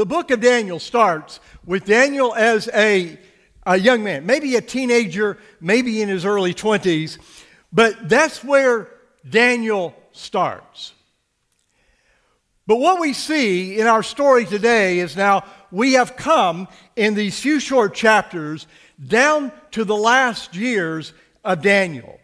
the book of Daniel starts with Daniel as a young man, maybe a teenager, maybe in his early 20s, but that's where Daniel starts. But what we see in our story today is now we have come in these few short chapters down to the last years of Daniel.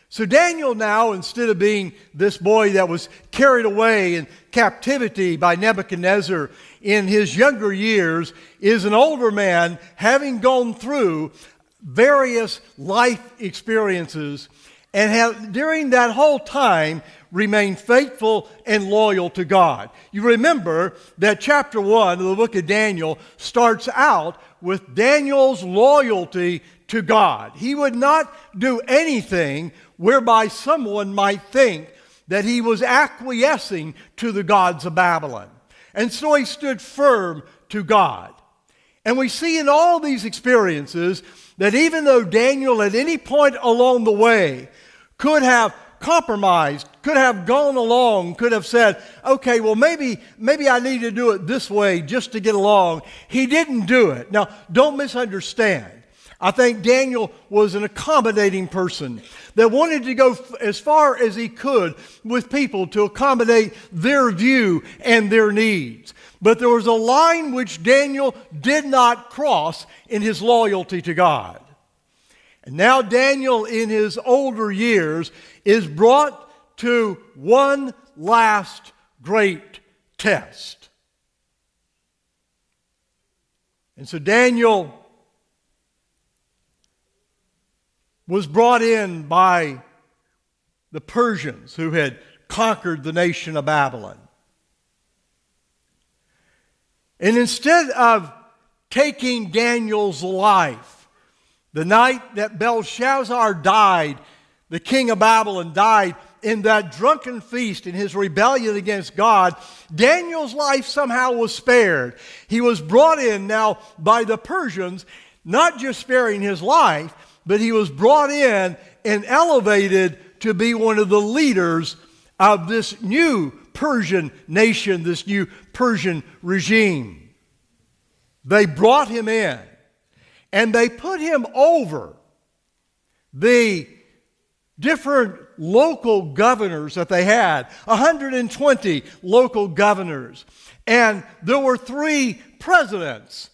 So Daniel now, instead of being this boy that was carried away in captivity by Nebuchadnezzar in his younger years, is an older man having gone through various life experiences and have, during that whole time, remained faithful and loyal to God. You remember that chapter 1 of the book of Daniel starts out with Daniel's loyalty to God. He would not do anything whereby someone might think that he was acquiescing to the gods of Babylon. And so he stood firm to God. And we see in all these experiences that even though Daniel at any point along the way could have compromised, could have gone along, could have said, okay, well, maybe I need to do it this way just to get along. He didn't do it. Now, don't misunderstand. I think Daniel was an accommodating person that wanted to go as far as he could with people to accommodate their view and their needs. But there was a line which Daniel did not cross in his loyalty to God. And now Daniel, in his older years, is brought to one last great test. And so Daniel was brought in by the Persians who had conquered the nation of Babylon. And instead of taking Daniel's life, the night that Belshazzar died, the king of Babylon died in that drunken feast in his rebellion against God, Daniel's life somehow was spared. He was brought in now by the Persians, not just sparing his life, but he was brought in and elevated to be one of the leaders of this new Persian nation, this new Persian regime. They brought him in, and they put him over the different local governors that they had, 120 local governors. And there were 3 presidents,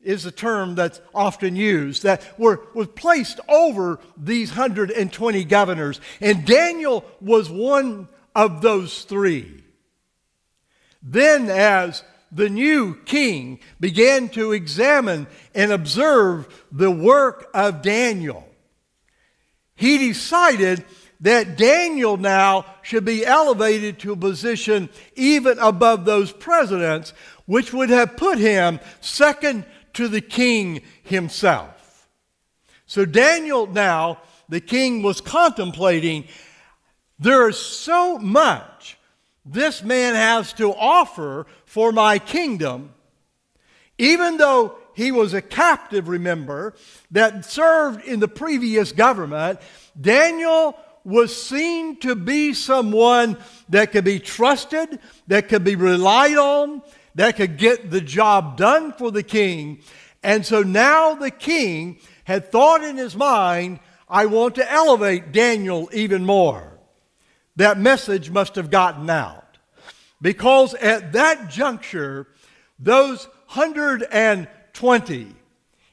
is a term that's often used, that were placed over these 120 governors. And Daniel was one of those 3. Then as the new king began to examine and observe the work of Daniel, he decided that Daniel now should be elevated to a position even above those presidents, which would have put him second to the king himself. So Daniel now, the king was contemplating, there is so much this man has to offer for my kingdom, even though he was a captive, remember, that served in the previous government. Daniel was seen to be someone that could be trusted, that could be relied on, that could get the job done for the king. And so now the king had thought in his mind, I want to elevate Daniel even more. That message must have gotten out. Because at that juncture, those 120,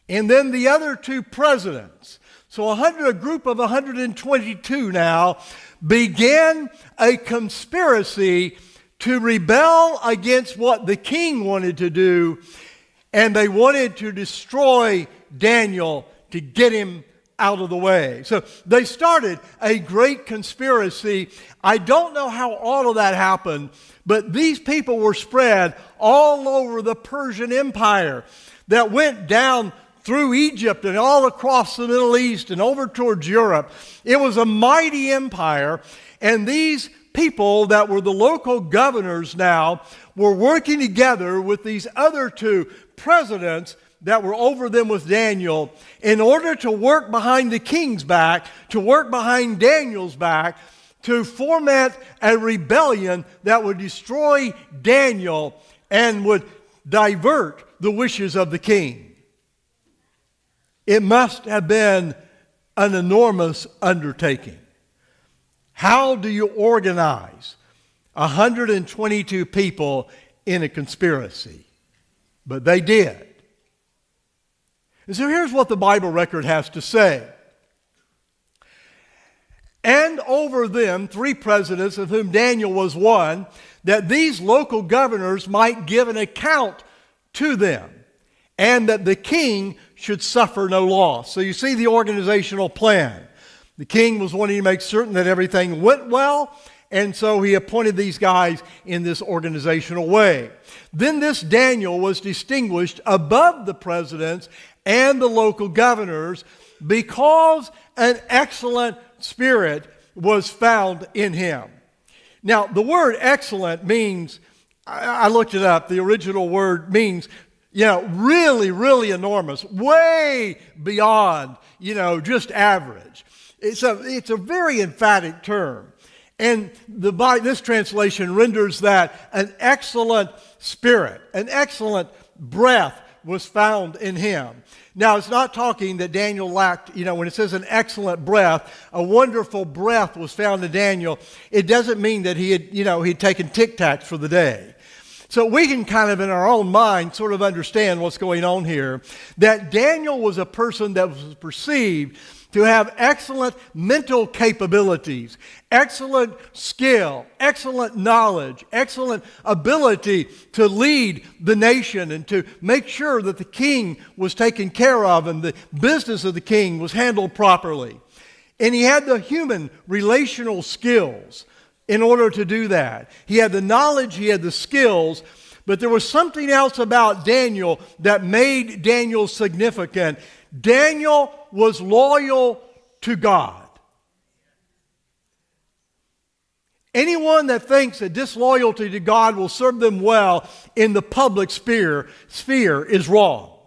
and then the other 2 presidents, so a group of 122 now, began a conspiracy to rebel against what the king wanted to do, and they wanted to destroy Daniel to get him out of the way. So they started a great conspiracy. I don't know how all of that happened, but these people were spread all over the Persian Empire that went down through Egypt and all across the Middle East and over towards Europe. It was a mighty empire, and these people that were the local governors now were working together with these other 2 presidents that were over them with Daniel in order to work behind the king's back, to work behind Daniel's back, to foment a rebellion that would destroy Daniel and would divert the wishes of the king. It must have been an enormous undertaking. How do you organize 122 people in a conspiracy? But they did. And so here's what the Bible record has to say. And over them 3 presidents, of whom Daniel was one, that these local governors might give an account to them, and that the king should suffer no loss. So you see the organizational plan. The king was wanting to make certain that everything went well, and so he appointed these guys in this organizational way. Then this Daniel was distinguished above the presidents and the local governors because an excellent spirit was found in him. Now, the word excellent means, I looked it up, the original word means, really, really enormous, way beyond, just average. It's a very emphatic term. And this translation renders that an excellent spirit, an excellent breath was found in him. Now, it's not talking that Daniel lacked, when it says an excellent breath, a wonderful breath was found in Daniel, it doesn't mean that he had taken Tic Tacs for the day. So we can kind of in our own mind sort of understand what's going on here, that Daniel was a person that was perceived to have excellent mental capabilities, excellent skill, excellent knowledge, excellent ability to lead the nation and to make sure that the king was taken care of and the business of the king was handled properly. And he had the human relational skills in order to do that. He had the knowledge, he had the skills, but there was something else about Daniel that made Daniel significant. Daniel was loyal to God. Anyone that thinks that disloyalty to God will serve them well in the public sphere is wrong.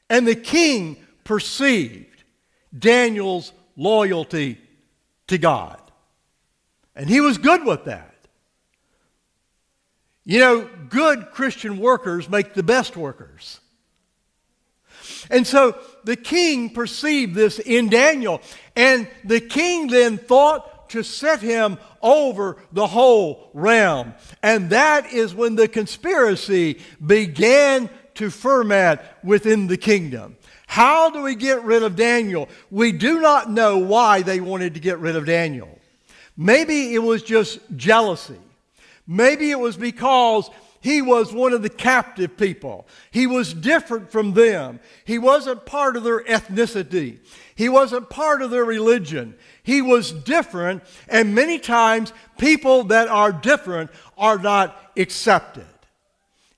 And the king perceived Daniel's loyalty to God. And he was good with that. Good Christian workers make the best workers. And so the king perceived this in Daniel. And the king then thought to set him over the whole realm. And that is when the conspiracy began to ferment within the kingdom. How do we get rid of Daniel? We do not know why they wanted to get rid of Daniel. Maybe it was just jealousy. Maybe it was because he was one of the captive people. He was different from them. He wasn't part of their ethnicity. He wasn't part of their religion. He was different, and many times people that are different are not accepted.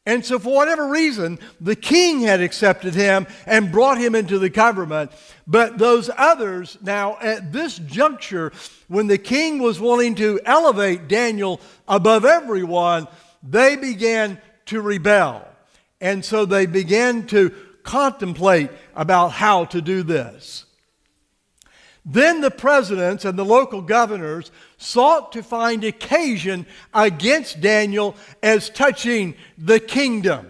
And so for whatever reason, the king had accepted him and brought him into the government. But those others now, at this juncture, when the king was wanting to elevate Daniel above everyone, they began to rebel. And so they began to contemplate about how to do this. Then the presidents and the local governors sought to find occasion against Daniel as touching the kingdom.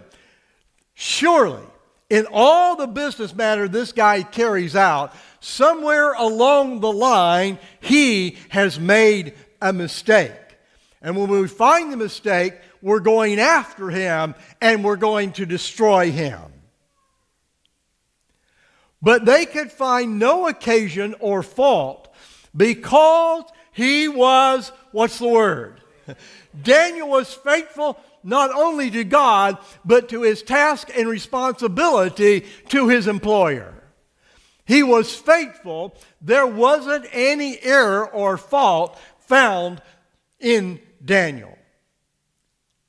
Surely, in all the business matter this guy carries out, somewhere along the line, he has made a mistake. And when we find the mistake, we're going after him and we're going to destroy him. But they could find no occasion or fault because he was, what's the word? Daniel was faithful not only to God, but to his task and responsibility to his employer. He was faithful. There wasn't any error or fault found in Daniel.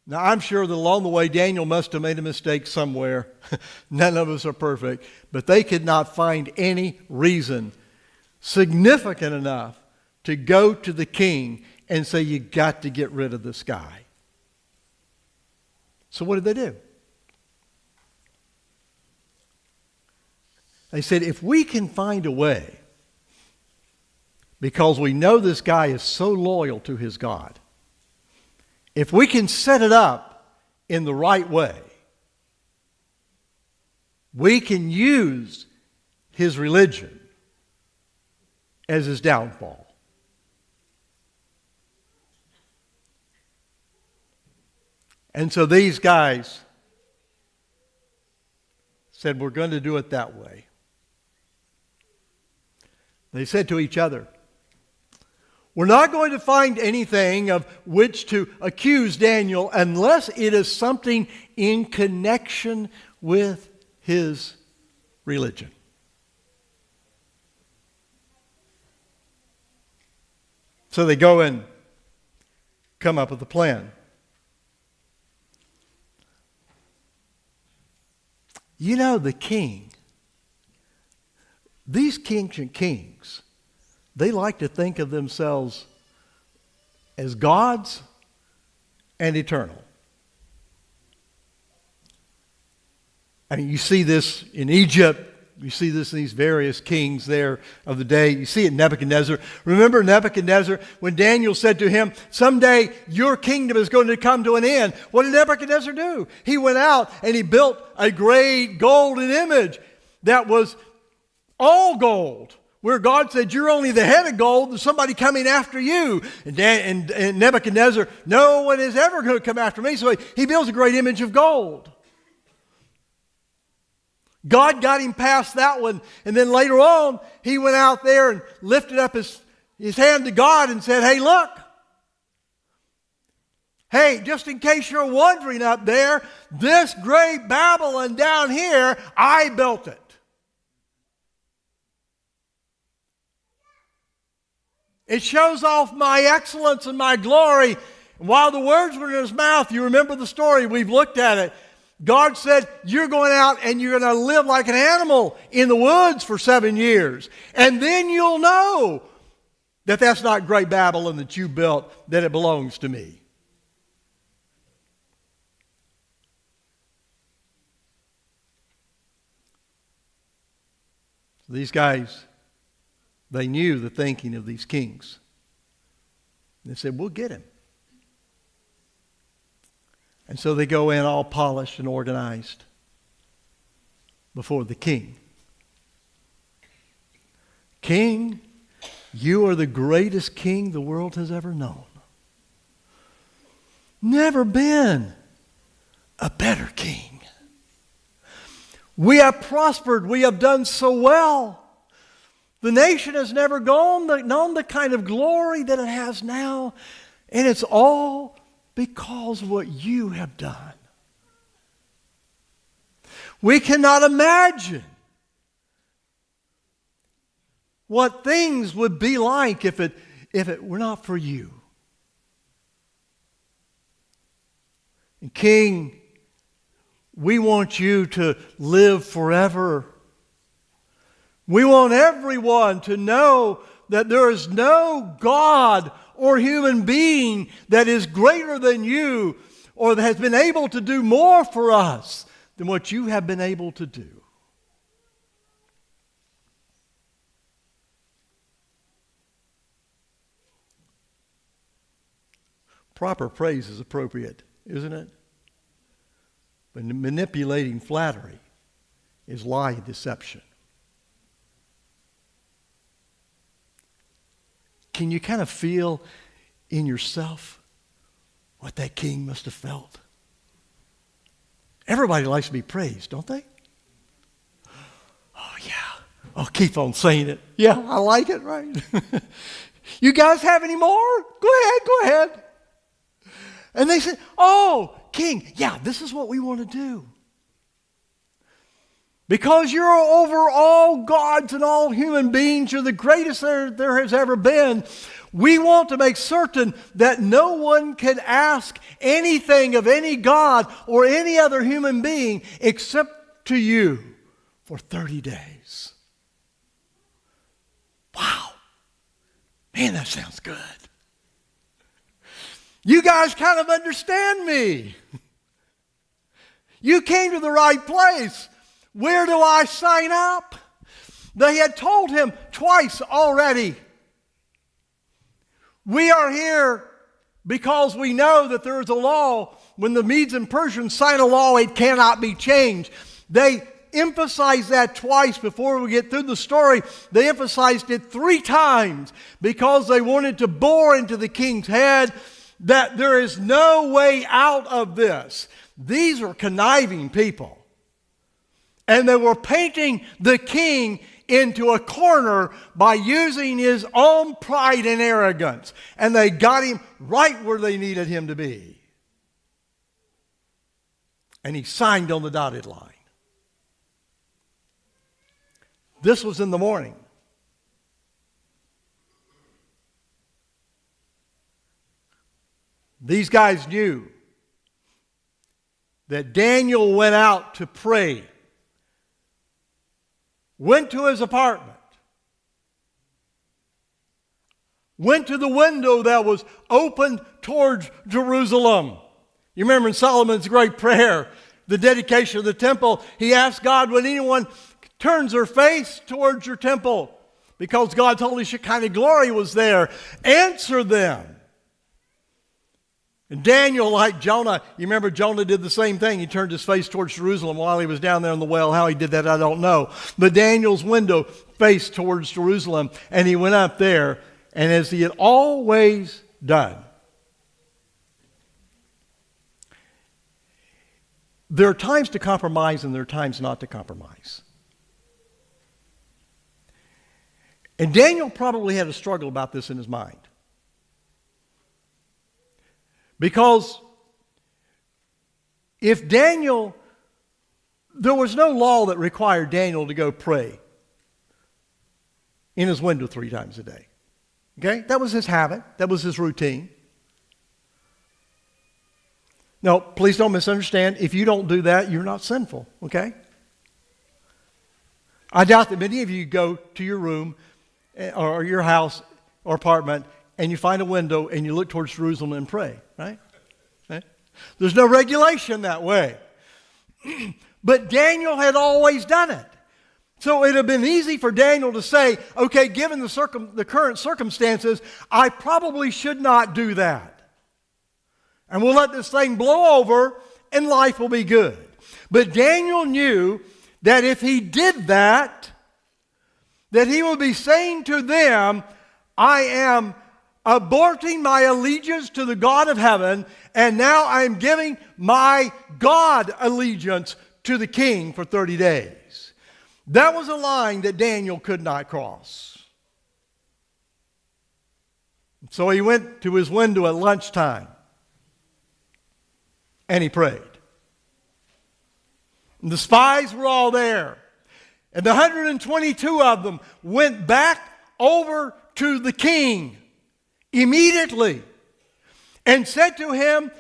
Now, I'm sure that along the way, Daniel must have made a mistake somewhere. None of us are perfect. But they could not find any reason significant enough to go to the king and say, you got to get rid of this guy. So what did they do? They said, if we can find a way, because we know this guy is so loyal to his God, if we can set it up in the right way, we can use his religion as his downfall. And so these guys said, we're going to do it that way. They said to each other, we're not going to find anything of which to accuse Daniel unless it is something in connection with his religion. So they go and come up with a plan. You know, the king, these ancient kings, they like to think of themselves as gods and eternal. I mean, you see this in Egypt. You see this in these various kings there of the day. You see it in Nebuchadnezzar. Remember Nebuchadnezzar when Daniel said to him, someday your kingdom is going to come to an end. What did Nebuchadnezzar do? He went out and he built a great golden image that was all gold, where God said, you're only the head of gold, there's somebody coming after you. And Nebuchadnezzar, no one is ever going to come after me. So he builds a great image of gold. God got him past that one. And then later on, he went out there and lifted up his hand to God and said, hey, look. Hey, just in case you're wondering up there, this great Babylon down here, I built it. It shows off my excellence and my glory. And while the words were in his mouth, you remember the story, we've looked at it. God said, you're going out and you're going to live like an animal in the woods for 7 years. And then you'll know that that's not great Babylon that you built, that it belongs to me. These guys, they knew the thinking of these kings. They said, we'll get him. And so they go in all polished and organized before the king. King, you are the greatest king the world has ever known. Never been a better king. We have prospered. We have done so well. The nation has never known the kind of glory that it has now. And it's all because of what you have done. We cannot imagine what things would be like if it were not for you. And King, we want you to live forever. We want everyone to know that there is no God or human being that is greater than you or that has been able to do more for us than what you have been able to do. Proper praise is appropriate, isn't it? But manipulating flattery is lie and deception. Can you kind of feel in yourself what that king must have felt? Everybody likes to be praised, don't they? Oh, yeah. Oh, keep on saying it. Yeah, I like it, right? You guys have any more? Go ahead. And they said, oh, king, yeah, this is what we want to do. Because you're over all gods and all human beings, you're the greatest there has ever been. We want to make certain that no one can ask anything of any god or any other human being except to you for 30 days. Wow. Man, that sounds good. You guys kind of understand me. You came to the right place. Where do I sign up? They had told him twice already. We are here because we know that there is a law. When the Medes and Persians sign a law, it cannot be changed. They emphasize that twice before we get through the story. They emphasized it 3 times because they wanted to bore into the king's head that there is no way out of this. These are conniving people. And they were painting the king into a corner by using his own pride and arrogance. And they got him right where they needed him to be. And he signed on the dotted line. This was in the morning. These guys knew that Daniel went out to pray, went to his apartment, went to the window that was open towards Jerusalem. You remember in Solomon's great prayer, the dedication of the temple, he asked God, when anyone turns their face towards your temple, because God's holy Shekinah glory was there, answer them. And Daniel, like Jonah, you remember Jonah did the same thing. He turned his face towards Jerusalem while he was down there in the well. How he did that, I don't know. But Daniel's window faced towards Jerusalem, and he went up there, and as he had always done, there are times to compromise and there are times not to compromise. And Daniel probably had a struggle about this in his mind. Because if Daniel, there was no law that required Daniel to go pray in his window 3 times a day. Okay? That was his habit. That was his routine. No, please don't misunderstand. If you don't do that, you're not sinful. Okay? I doubt that many of you go to your room or your house or apartment and you find a window and you look towards Jerusalem and pray, right? There's no regulation that way. But Daniel had always done it. So it had been easy for Daniel to say, okay, given the current circumstances, I probably should not do that. And we'll let this thing blow over and life will be good. But Daniel knew that if he did that, that he would be saying to them, I am aborting my allegiance to the God of heaven, and now I am giving my God allegiance to the king for 30 days. That was a line that Daniel could not cross. So he went to his window at lunchtime, and he prayed. And the spies were all there. And the 122 of them went back over to the king immediately and said to him,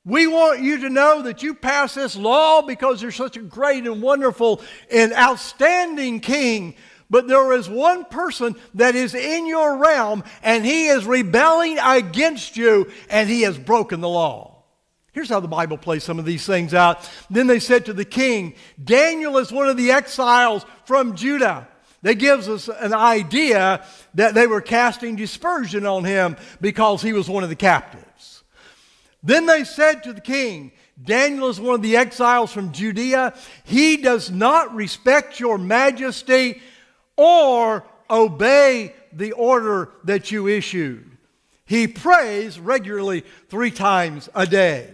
we want you to know that you passed this law because you're such a great and wonderful and outstanding king. But there is one person that is in your realm and he is rebelling against you and he has broken the law. Here's how the Bible plays some of these things out. Then they said to the king, Daniel is one of the exiles from Judah. That gives us an idea that they were casting dispersion on him because he was one of the captives. Then they said to the king, Daniel is one of the exiles from Judea. He does not respect your majesty or obey the order that you issued. He prays regularly 3 times a day.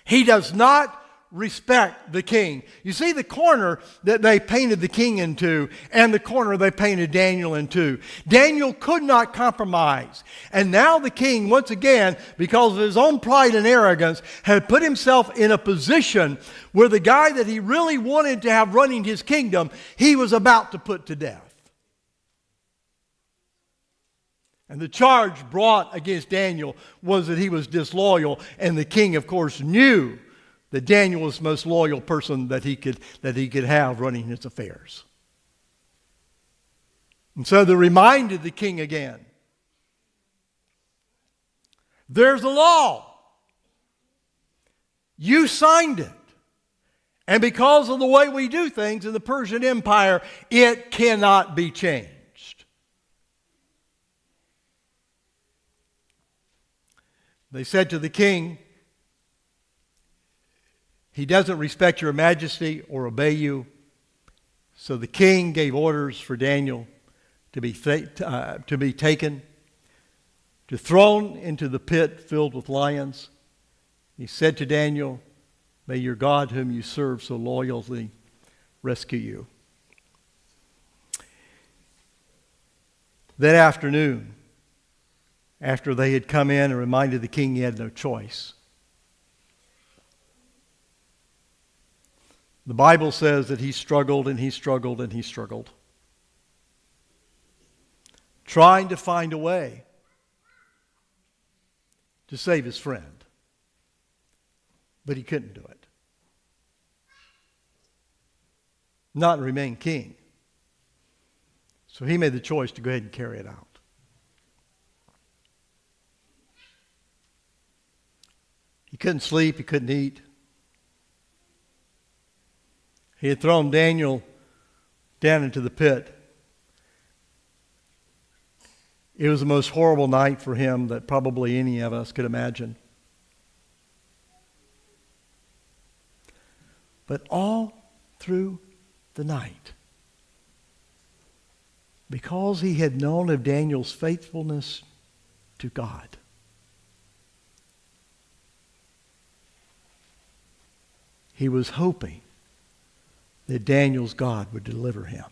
He does not respect the king. You see the corner that they painted the king into and the corner they painted Daniel into. Daniel could not compromise. And now the king, once again, because of his own pride and arrogance, had put himself in a position where the guy that he really wanted to have running his kingdom, he was about to put to death. And the charge brought against Daniel was that he was disloyal. And the king, of course, knew that Daniel was the most loyal person that he could have running his affairs. And so they reminded the king again. There's a law. You signed it. And because of the way we do things in the Persian Empire, it cannot be changed. They said to the king, "He doesn't respect your majesty or obey you." So the king gave orders for Daniel to be taken, to thrown into the pit filled with lions. He said to Daniel, "May your God, whom you serve so loyally, rescue you." That afternoon, after they had come in and reminded the king he had no choice, the Bible says that he struggled and he struggled and he struggled, trying to find a way to save his friend. But he couldn't do it. Not remain king. So he made the choice to go ahead and carry it out. He couldn't sleep, he couldn't eat. He had thrown Daniel down into the pit. It was the most horrible night for him that probably any of us could imagine. But all through the night, because he had known of Daniel's faithfulness to God, he was hoping that Daniel's God would deliver him.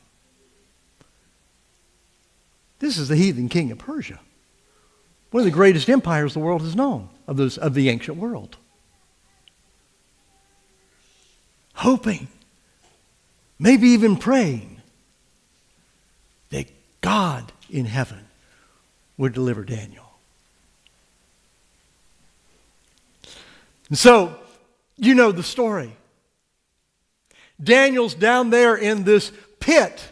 This is the heathen king of Persia, one of the greatest empires the world has known of the ancient world. Hoping, maybe even praying, that God in heaven would deliver Daniel. And so, you know the story. Daniel's down there in this pit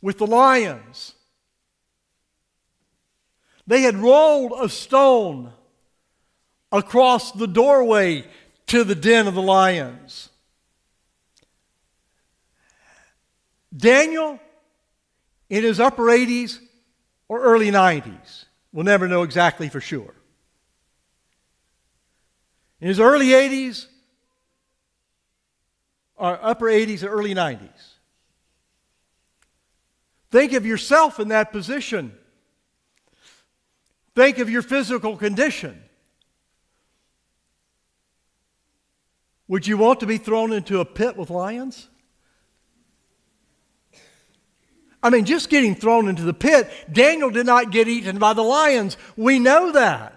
with the lions. They had rolled a stone across the doorway to the den of the lions. Daniel, in his upper 80s or early 90s, we'll never know exactly for sure. In his early 80s, or upper 80s or early 90s. Think of yourself in that position. Think of your physical condition. Would you want to be thrown into a pit with lions? I mean, just getting thrown into the pit, Daniel did not get eaten by the lions. We know that.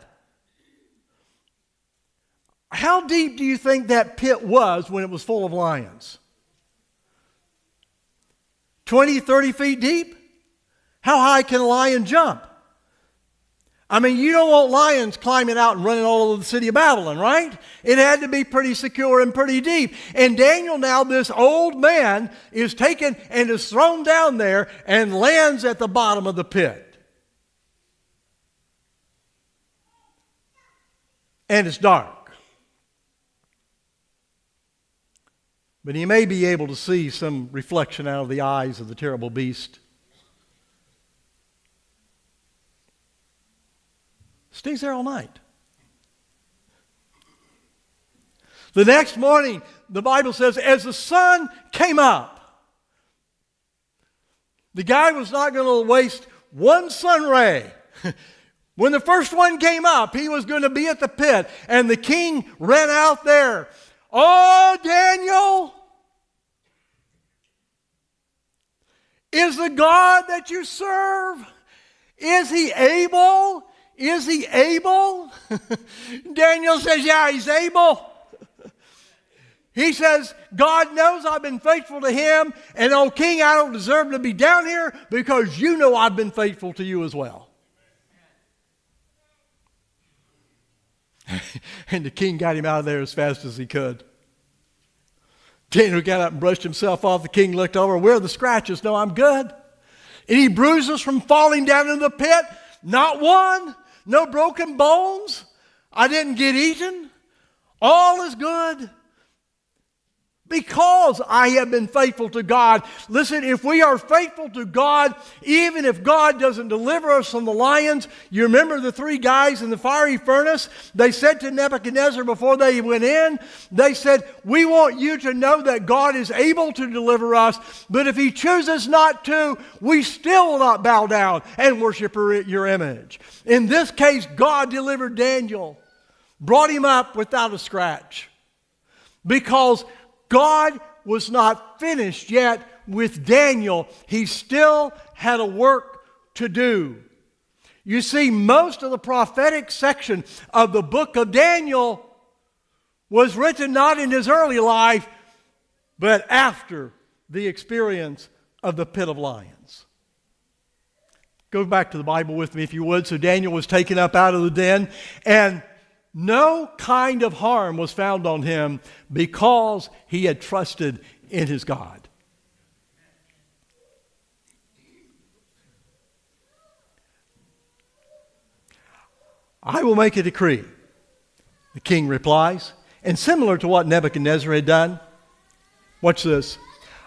How deep do you think that pit was when it was full of lions? 20, 30 feet deep? How high can a lion jump? I mean, you don't want lions climbing out and running all over the city of Babylon, right? It had to be pretty secure and pretty deep. And Daniel, now this old man, is taken and is thrown down there and lands at the bottom of the pit. And it's dark. But he may be able to see some reflection out of the eyes of the terrible beast. Stays there all night. The next morning, the Bible says, as the sun came up, the guy was not going to waste one sun ray. When the first one came up, he was going to be at the pit, and the king ran out there. "Oh, Daniel, is the God that you serve, is he able? Is he able?" Daniel says, "Yeah, he's able." He says, "God knows I've been faithful to him, and oh, king, I don't deserve to be down here because you know I've been faithful to you as well." And the king got him out of there as fast as he could. Daniel got up and brushed himself off. The king looked over. "Where are the scratches?" "No, I'm good." "Any bruises from falling down into the pit?" "Not one." "No broken bones?" "I didn't get eaten." "All is good." Because I have been faithful to God. Listen, if we are faithful to God, even if God doesn't deliver us from the lions, you remember the three guys in the fiery furnace? They said to Nebuchadnezzar before they went in, they said, we want you to know that God is able to deliver us, but if He chooses not to, we still will not bow down and worship your image. In this case, God delivered Daniel, brought him up without a scratch, because God was not finished yet with Daniel. He still had a work to do. You see, most of the prophetic section of the book of Daniel was written not in his early life, but after the experience of the pit of lions. Go back to the Bible with me, if you would. So Daniel was taken up out of the den, and no kind of harm was found on him because he had trusted in his God. I will make a decree, the king replies, and similar to what Nebuchadnezzar had done. Watch this.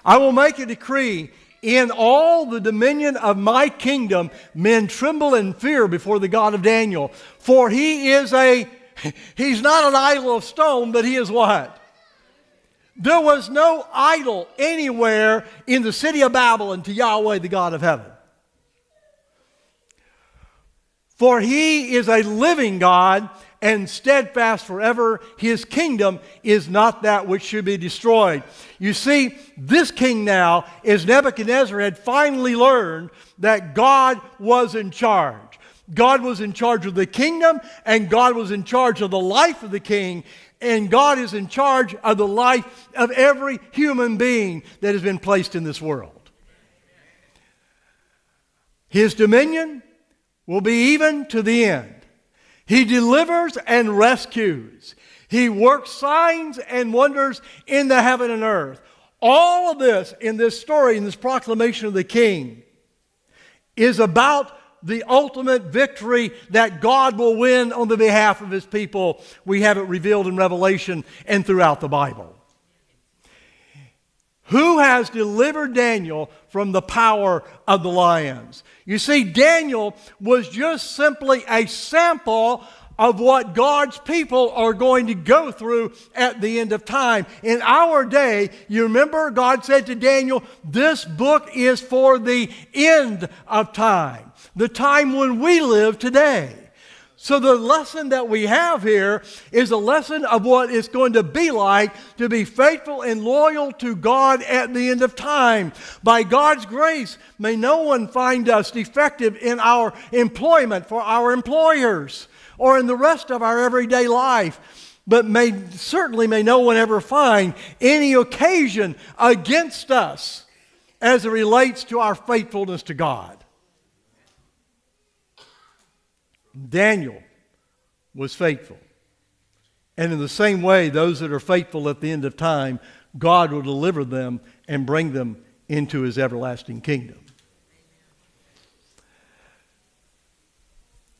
I will make a decree. In all the dominion of my kingdom, men tremble and fear before the God of Daniel. For he's not an idol of stone, but he is what? There was no idol anywhere in the city of Babylon to Yahweh, the God of heaven. For he is a living God and steadfast forever. His kingdom is not that which should be destroyed. You see, this king now, as Nebuchadnezzar had finally learned that God was in charge. God was in charge of the kingdom, and God was in charge of the life of the king, and God is in charge of the life of every human being that has been placed in this world. His dominion will be even to the end. He delivers and rescues. He works signs and wonders in the heaven and earth. All of this in this story, in this proclamation of the king, is about the ultimate victory that God will win on the behalf of His people. We have it revealed in Revelation and throughout the Bible. Who has delivered Daniel from the power of the lions? You see, Daniel was just simply a sample of what God's people are going to go through at the end of time. In our day, you remember God said to Daniel, this book is for the end of time, the time when we live today. So the lesson that we have here is a lesson of what it's going to be like to be faithful and loyal to God at the end of time. By God's grace, may no one find us defective in our employment for our employers or in the rest of our everyday life. But certainly may no one ever find any occasion against us as it relates to our faithfulness to God. Daniel was faithful. And in the same way, those that are faithful at the end of time, God will deliver them and bring them into His everlasting kingdom.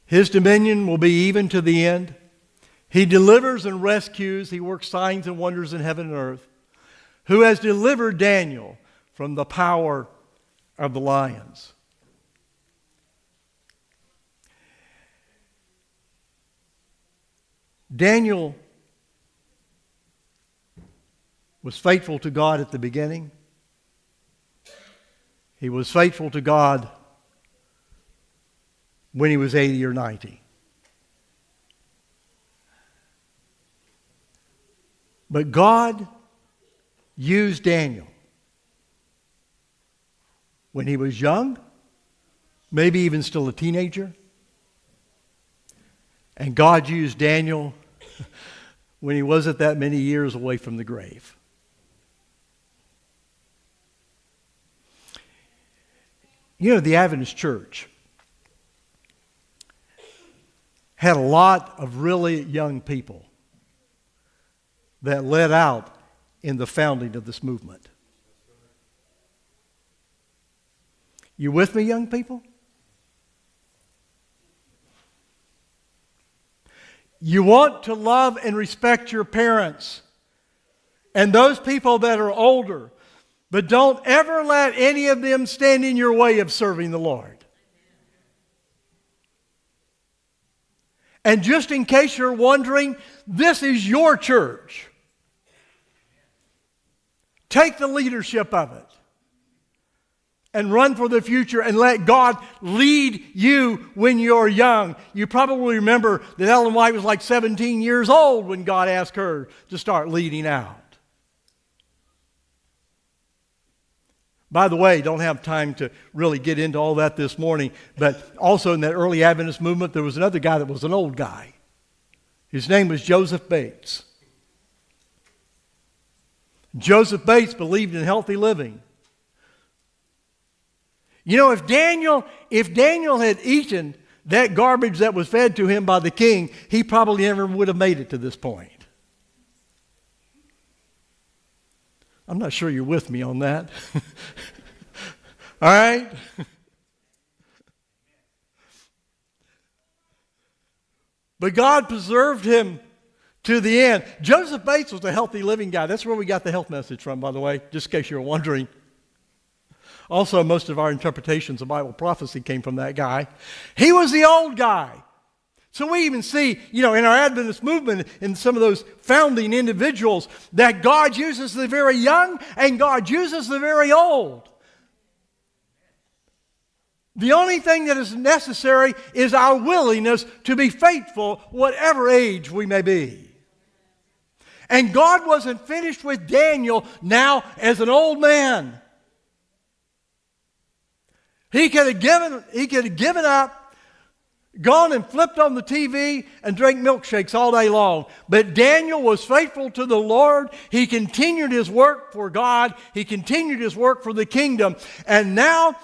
His dominion will be even to the end. He delivers and rescues. He works signs and wonders in heaven and earth. Who has delivered Daniel from the power of the lions. Daniel was faithful to God at the beginning. He was faithful to God when he was 80 or 90. But God used Daniel when he was young, maybe even still a teenager. And God used Daniel when he wasn't that many years away from the grave. You know, the Adventist Church had a lot of really young people that led out in the founding of this movement. You with me, young people? You want to love and respect your parents. and those people that are older. But don't ever let any of them stand in your way of serving the Lord. And just in case you're wondering, this is your church. Take the leadership of it and run for the future and let God lead you when you're young. You probably remember that Ellen White was like 17 years old when God asked her to start leading out. By the way, don't have time to really get into all that this morning, but also in that early Adventist movement, there was another guy that was an old guy. His name was Joseph Bates. Joseph Bates believed in healthy living. You know, if Daniel had eaten that garbage that was fed to him by the king, he probably never would have made it to this point. I'm not sure you're with me on that. All right? But God preserved him to the end. Joseph Bates was a healthy living guy. That's where we got the health message from, by the way, just in case you were wondering. Also, most of our interpretations of Bible prophecy came from that guy. He was the old guy. So we even see, in our Adventist movement, in some of those founding individuals, that God uses the very young and God uses the very old. The only thing that is necessary is our willingness to be faithful, whatever age we may be. And God wasn't finished with Daniel now as an old man. He could have given up, gone and flipped on the TV and drank milkshakes all day long. But Daniel was faithful to the Lord. He continued his work for God. He continued his work for the kingdom. And now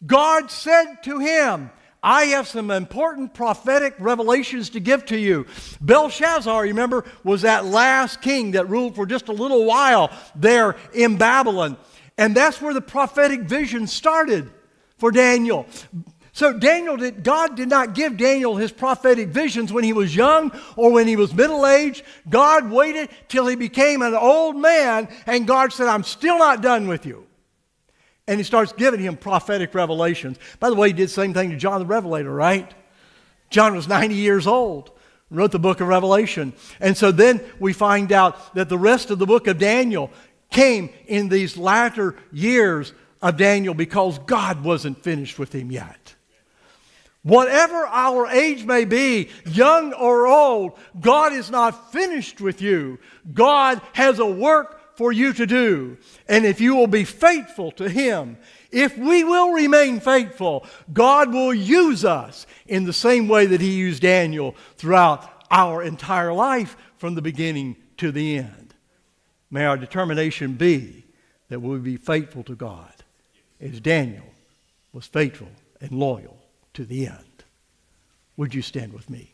God said to him, I have some important prophetic revelations to give to you. Belshazzar, remember, was that last king that ruled for just a little while there in Babylon. And that's where the prophetic vision started for Daniel. So God did not give Daniel his prophetic visions when he was young or when he was middle-aged. God waited till he became an old man, and God said, I'm still not done with you. And he starts giving him prophetic revelations. By the way, he did the same thing to John the Revelator, right? John was 90 years old, wrote the book of Revelation. And so then we find out that the rest of the book of Daniel came in these latter years of Daniel because God wasn't finished with him yet. Whatever our age may be, young or old, God is not finished with you. God has a work for you to do. And if you will be faithful to Him, if we will remain faithful, God will use us in the same way that He used Daniel throughout our entire life from the beginning to the end. May our determination be that we'll be faithful to God as Daniel was faithful and loyal to the end. Would you stand with me?